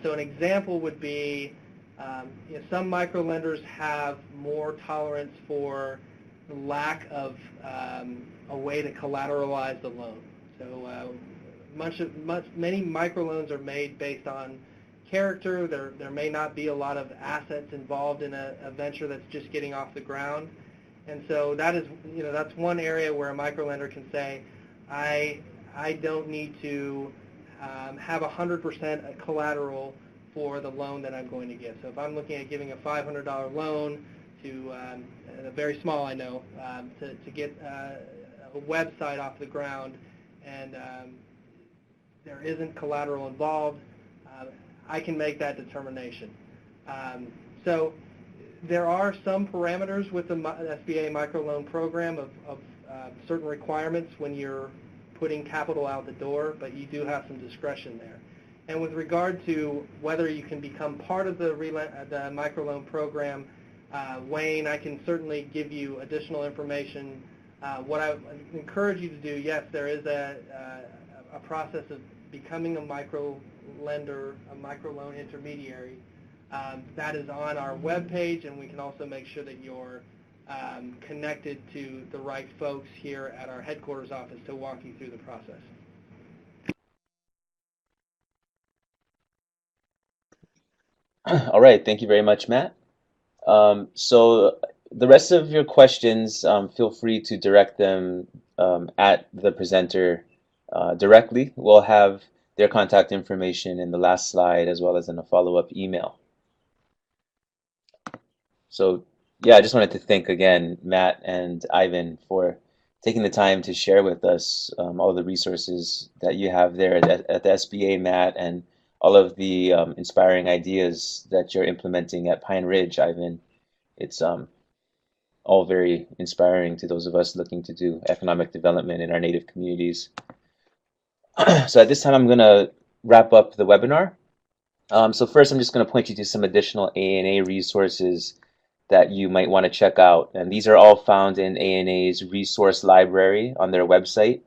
B: So an example would be some micro-lenders have more tolerance for lack of a way to collateralize the loan. So many microloans are made based on character. There may not be a lot of assets involved in a venture that's just getting off the ground, and so that's one area where a microlender can say, I don't need to have 100% collateral for the loan that I'm going to give. So if I'm looking at giving a $500 loan to very small, I know, to get a website off the ground, and there isn't collateral involved, I can make that determination. So there are some parameters with the SBA microloan program of certain requirements when you're putting capital out the door, but you do have some discretion there. And with regard to whether you can become part of the microloan program, Wayne, I can certainly give you additional information. What I encourage you to do, yes, there is a process of becoming a micro-lender, a microloan intermediary. That is on our webpage, and we can also make sure that you're connected to the right folks here at our headquarters office to walk you through the process.
A: All right, thank you very much, Matt. So the rest of your questions, feel free to direct them at the presenter directly. We'll have their contact information in the last slide as well as in a follow-up email. So yeah, I just wanted to thank again Matt and Ivan for taking the time to share with us all the resources that you have there at the SBA, Matt, and all of the inspiring ideas that you're implementing at Pine Ridge, Ivan. It's all very inspiring to those of us looking to do economic development in our native communities. So at this time, I'm going to wrap up the webinar. So first, I'm just going to point you to some additional ANA resources that you might want to check out. And these are all found in ANA's resource library on their website.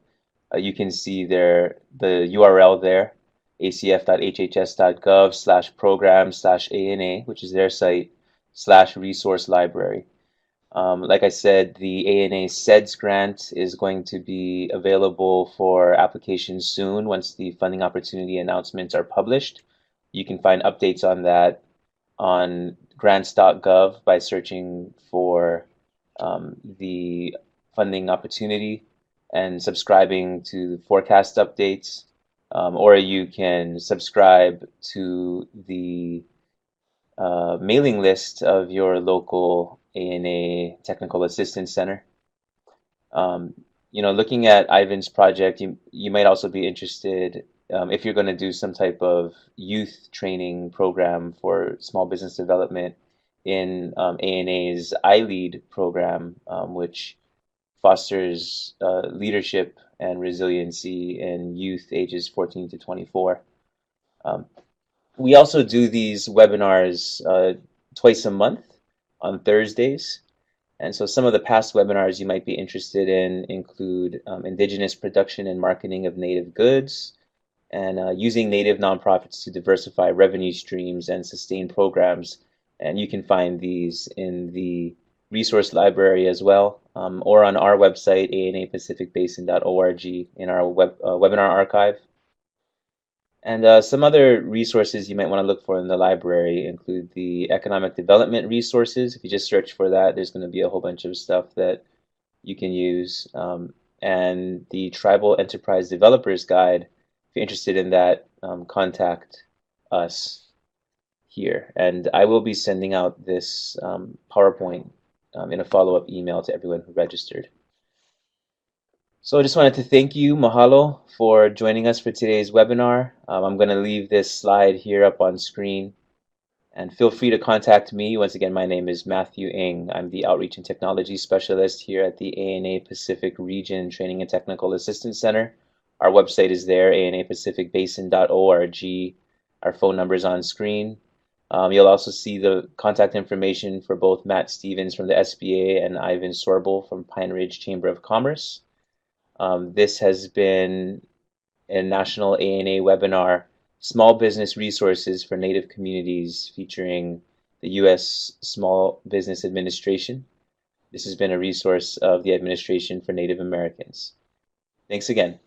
A: You can see the URL there, acf.hhs.gov/program/ANA, which is their site, /resource library. Like I said, the ANA SEDS grant is going to be available for application soon once the funding opportunity announcements are published. You can find updates on that on grants.gov by searching for the funding opportunity and subscribing to the forecast updates. Or you can subscribe to the mailing list of your local ANA Technical Assistance Center. Looking at Ivan's project, you might also be interested if you're going to do some type of youth training program for small business development in ANA's iLead program, which fosters leadership and resiliency in youth ages 14 to 24. We also do these webinars twice a month on Thursdays. And so some of the past webinars you might be interested in include indigenous production and marketing of native goods, and using native nonprofits to diversify revenue streams and sustain programs. And you can find these in the resource library as well, or on our website, anapacificbasin.org, in our webinar archive. And some other resources you might want to look for in the library include the economic development resources. If you just search for that, there's going to be a whole bunch of stuff that you can use. And the Tribal Enterprise Developers Guide. If you're interested in that, contact us here. And I will be sending out this PowerPoint in a follow-up email to everyone who registered. So I just wanted to thank you, mahalo, for joining us for today's webinar. I'm going to leave this slide here up on screen. And feel free to contact me. Once again, my name is Matthew Ng. I'm the Outreach and Technology Specialist here at the ANA Pacific Region Training and Technical Assistance Center. Our website is there, anapacificbasin.org. Our phone number is on screen. You'll also see the contact information for both Matt Stevens from the SBA and Ivan Sorbel from Pine Ridge Chamber of Commerce. This has been a national ANA webinar, Small Business Resources for Native Communities, featuring the U.S. Small Business Administration. This has been a resource of the Administration for Native Americans. Thanks again.